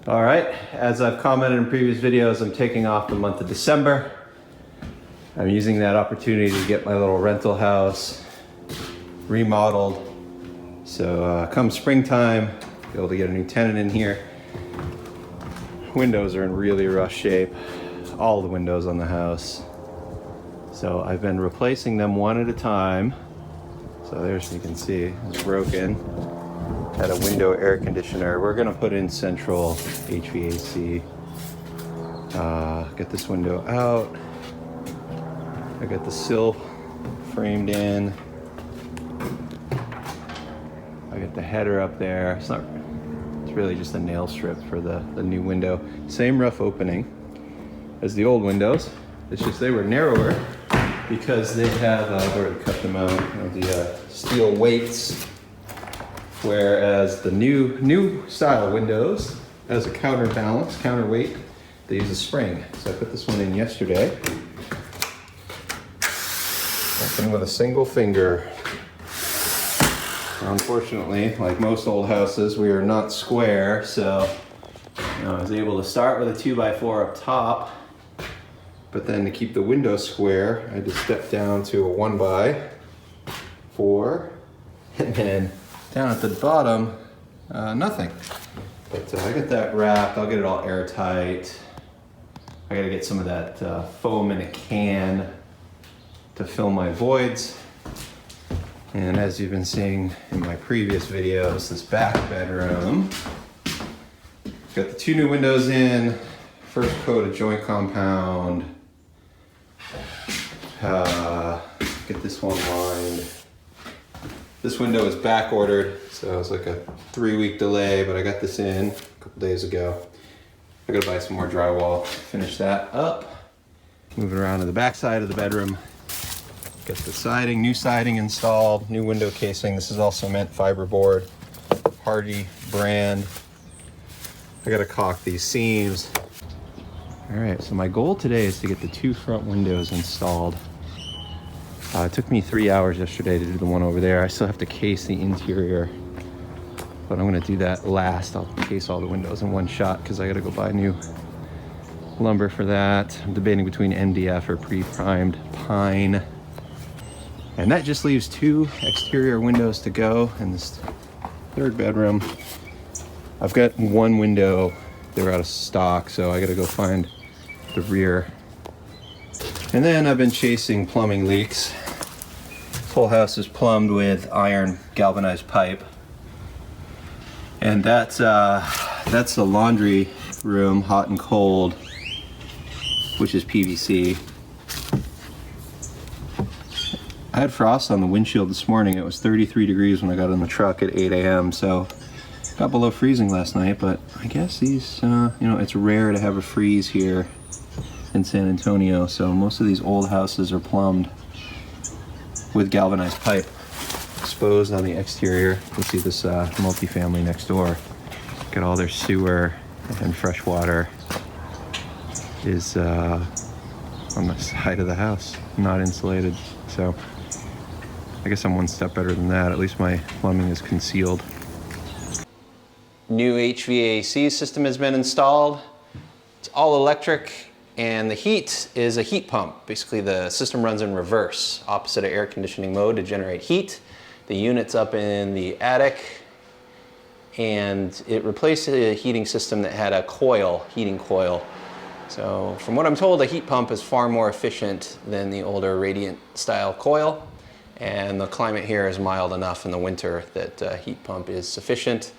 All right, as I've commented in previous videos, I'm taking off the month of December. I'm using that opportunity to get my little rental house remodeled. So come springtime, be able to get a new tenant in here. Windows are in really rough shape, all the windows on the house. So I've been replacing them one at a time. So there's, you can see, it's broken. Had a window air conditioner. We're gonna put in central HVAC. Get this window out. I got the sill framed in. I got the header up there. It's really just a nail strip for the new window. Same rough opening as the old windows. It's just they were narrower because they have, I've already cut them out, the steel weights. Whereas the new style windows, as a counterweight, they use a spring. So I put this one in yesterday. Open with a single finger. Unfortunately, like most old houses, we are not square, so I was able to start with a 2x4 up top, but then to keep the window square, I had to step down to a 1x4, and then down at the bottom, nothing. But I got that wrapped. I'll get it all airtight. I gotta get some of that foam in a can to fill my voids. And as you've been seeing in my previous videos, this back bedroom, got the 2 new windows in, first coat of joint compound. Get this one lined. This window is back ordered, so it's like a 3-week delay, but I got this in a couple days ago. I gotta buy some more drywall, finish that up. Moving around to the back side of the bedroom. Got the siding, new siding installed, new window casing. This is all cement fiberboard, Hardy brand. I gotta caulk these seams. All right, so my goal today is to get the 2 front windows installed. It took me 3 hours yesterday to do the one over there. I still have to case the interior, but I'm gonna do that last. I'll case all the windows in one shot because I gotta go buy new lumber for that. I'm debating between MDF or pre-primed pine. And that just leaves 2 exterior windows to go in this 3rd bedroom. I've got 1 window, they were out of stock, so I gotta go find the rear. And then I've been chasing plumbing leaks. This whole house is plumbed with iron galvanized pipe. And that's the laundry room, hot and cold, which is PVC. I had frost on the windshield this morning. It was 33 degrees when I got in the truck at 8 a.m. So got below freezing last night, but I guess these, it's rare to have a freeze here in San Antonio. So most of these old houses are plumbed with galvanized pipe exposed on the exterior. You see this multifamily next door. Got all their sewer and fresh water is on the side of the house, not insulated. So I guess I'm one step better than that. At least my plumbing is concealed. New HVAC system has been installed. It's all electric, and the heat is a heat pump. Basically, the system runs in reverse, opposite of air conditioning mode to generate heat. The unit's up in the attic, and it replaced a heating system that had a heating coil. So from what I'm told, a heat pump is far more efficient than the older radiant style coil. And the climate here is mild enough in the winter that a heat pump is sufficient.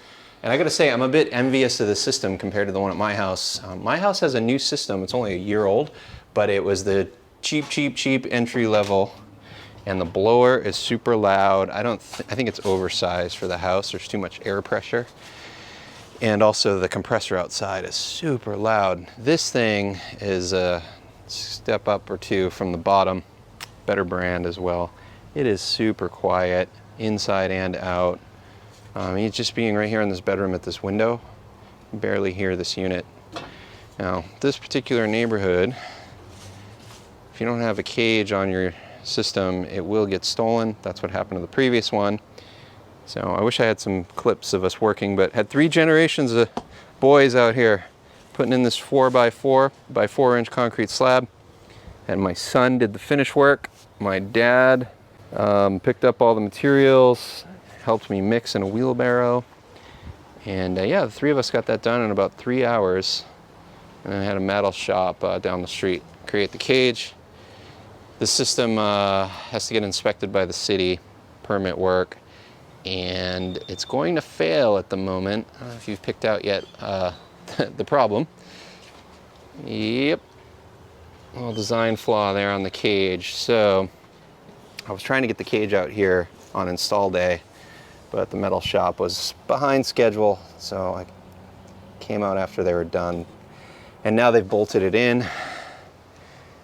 And I gotta say, I'm a bit envious of the system compared to the one at my house. My house has a new system, it's only a year old, but it was the cheap entry level. And the blower is super loud. I think it's oversized for the house. There's too much air pressure. And also the compressor outside is super loud. This thing is a step up or 2 from the bottom, better brand as well. It is super quiet, inside and out. Just being right here in this bedroom at this window, you barely hear this unit. Now, this particular neighborhood, if you don't have a cage on your system, it will get stolen. That's what happened to the previous one. So I wish I had some clips of us working, but had 3 generations of boys out here putting in this 4x4 by 4-inch concrete slab. And my son did the finish work. My dad picked up all the materials, helped me mix in a wheelbarrow. And yeah, the three of us got that done in about 3 hours. And I had a metal shop down the street create the cage. The system has to get inspected by the city, permit work, and it's going to fail at the moment. I don't know if you've picked out yet the problem. Yep, a little design flaw there on the cage. So I was trying to get the cage out here on install day, but the metal shop was behind schedule, so I came out after they were done. And now they've bolted it in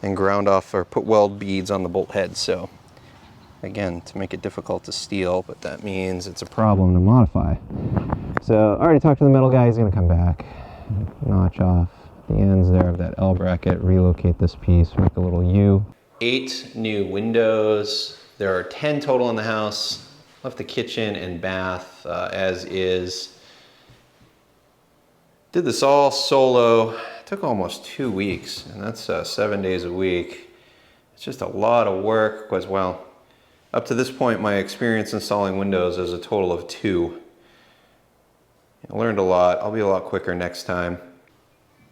and ground off or put weld beads on the bolt head. So again, to make it difficult to steal, but that means it's a problem to modify. So I already talked to the metal guy. He's gonna come back, notch off the ends there of that L bracket, relocate this piece, make a little U. 8 new windows. There are 10 total in the house. Left the kitchen and bath as is. Did this all solo. Took almost 2 weeks, and that's 7 days a week. It's just a lot of work because, well, up to this point, my experience installing Windows is a total of 2. I learned a lot. I'll be a lot quicker next time.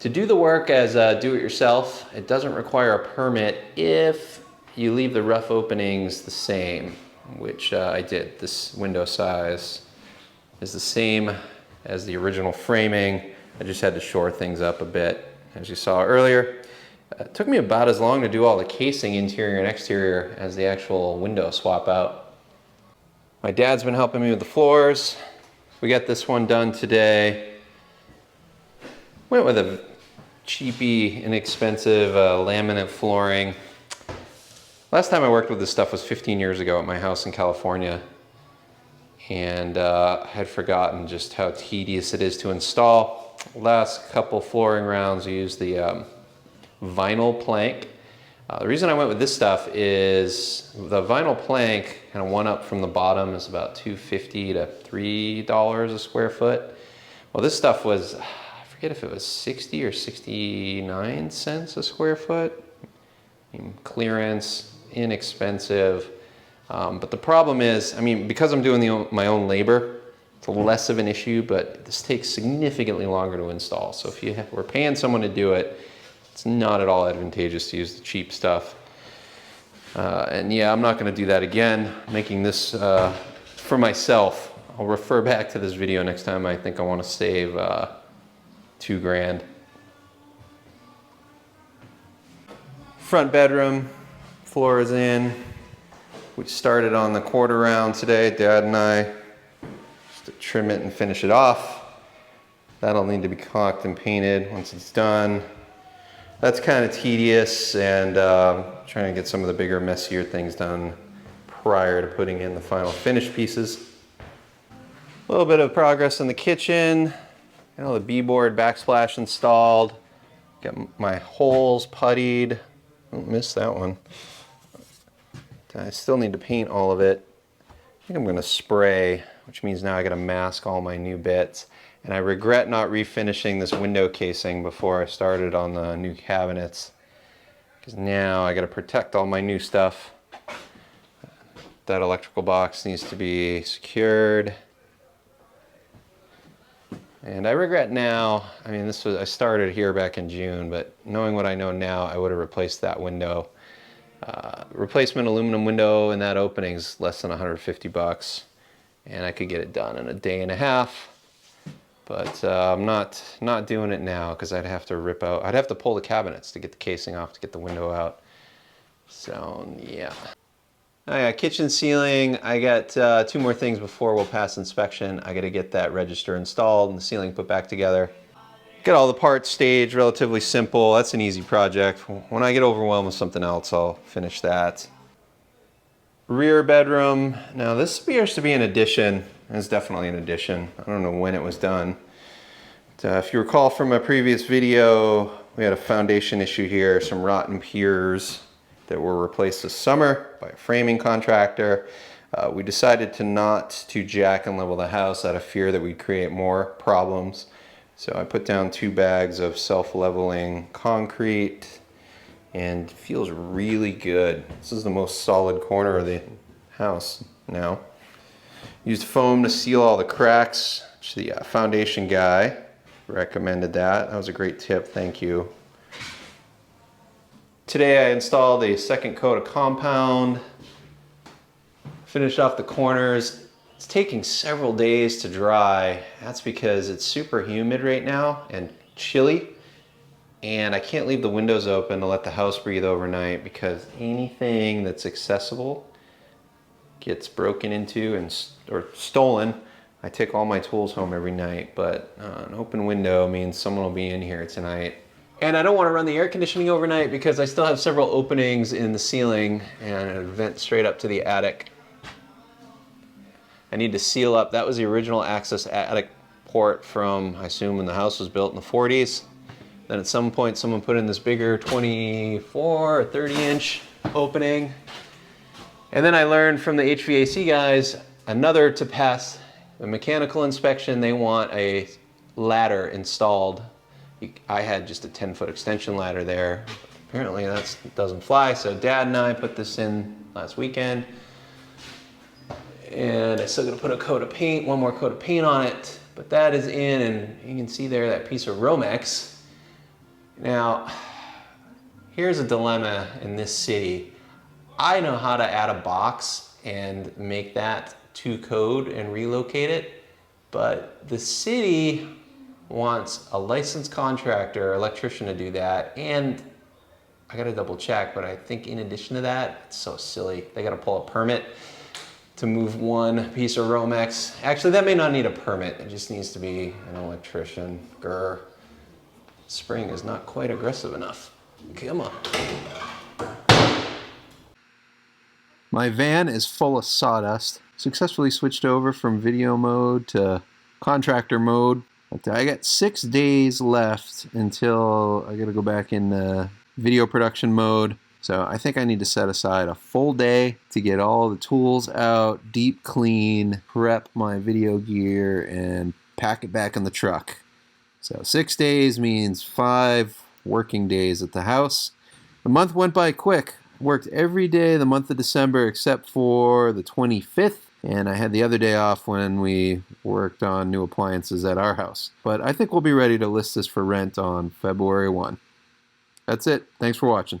To do the work as do-it-yourself, it doesn't require a permit if you leave the rough openings the same, which I did. This window size is the same as the original framing. I just had to shore things up a bit. As you saw earlier, it took me about as long to do all the casing, interior and exterior, as the actual window swap out. My dad's been helping me with the floors. We got this one done today. Went with a cheapy, inexpensive laminate flooring. Last time I worked with this stuff was 15 years ago at my house in California. And I had forgotten just how tedious it is to install. Last couple flooring rounds, I used the vinyl plank. The reason I went with this stuff is the vinyl plank, kind of one up from the bottom, is about $2.50 to $3 a square foot. Well, this stuff was, I forget if it was 60 or 69 cents a square foot. I mean, clearance, inexpensive. But the problem is, I mean, because I'm doing my own labor, it's less of an issue, but this takes significantly longer to install. So if you were paying someone to do it, it's not at all advantageous to use the cheap stuff. And yeah, I'm not gonna do that again. Making this for myself. I'll refer back to this video next time I think I wanna save $2 grand. Front bedroom, floor is in. We started on the quarter round today, Dad and I. To trim it and finish it off. That'll need to be caulked and painted once it's done. That's kind of tedious, and trying to get some of the bigger, messier things done prior to putting in the final finished pieces. A little bit of progress in the kitchen. Got all the B-board backsplash installed. Got my holes puttied. Don't miss that one. I still need to paint all of it. I think I'm gonna spray, which means now I gotta mask all my new bits. And I regret not refinishing this window casing before I started on the new cabinets, because now I gotta protect all my new stuff. That electrical box needs to be secured. And I regret now, I mean, I started here back in June, but knowing what I know now, I would have replaced that window. Replacement aluminum window in that opening is less than 150 bucks, and I could get it done in a day and a half. But I'm not doing it now because I'd have to pull the cabinets to get the casing off to get the window out. So yeah. Oh yeah, kitchen ceiling. I got 2 more things before we'll pass inspection. I got to get that register installed and the ceiling put back together. Get all the parts staged, relatively simple. That's an easy project. When I get overwhelmed with something else, I'll finish that. Rear bedroom. Now this appears to be an addition. It's definitely an addition. I don't know when it was done. But, if you recall from a previous video, we had a foundation issue here, some rotten piers that were replaced this summer by a framing contractor. We decided to not jack and level the house out of fear that we'd create more problems. So I put down 2 bags of self-leveling concrete and it feels really good. This is the most solid corner of the house now. Used foam to seal all the cracks, which the foundation guy recommended that. That was a great tip, thank you. Today I installed a second coat of compound, finished off the corners. It's taking several days to dry. That's because it's super humid right now and chilly. And I can't leave the windows open to let the house breathe overnight because anything that's accessible gets broken into or stolen. I take all my tools home every night, but an open window means someone will be in here tonight. And I don't want to run the air conditioning overnight because I still have several openings in the ceiling and a vent straight up to the attic. I need to seal up. That was the original access attic port from, I assume, when the house was built in the 40s. Then at some point someone put in this bigger 24 or 30 inch opening. And then I learned from the HVAC guys, another to pass the mechanical inspection, they want a ladder installed. I had just a 10-foot extension ladder there. Apparently that doesn't fly, so Dad and I put this in last weekend. And I still gotta put a coat of paint, one more coat of paint on it, but that is in, and you can see there that piece of Romex. Now, here's a dilemma in this city. I know how to add a box and make that to code and relocate it, but the city wants a licensed contractor, electrician to do that, and I gotta double check, but I think in addition to that, it's so silly. They gotta pull a permit to move one piece of Romex. Actually, that may not need a permit. It just needs to be an electrician. Grr. Spring is not quite aggressive enough. Come on. My van is full of sawdust. Successfully switched over from video mode to contractor mode. I got 6 days left until I gotta go back in video production mode. So I think I need to set aside a full day to get all the tools out, deep clean, prep my video gear, and pack it back in the truck. So 6 days means 5 working days at the house. The month went by quick. Worked every day the month of December except for the 25th. And I had the other day off when we worked on new appliances at our house. But I think we'll be ready to list this for rent on February 1. That's it. Thanks for watching.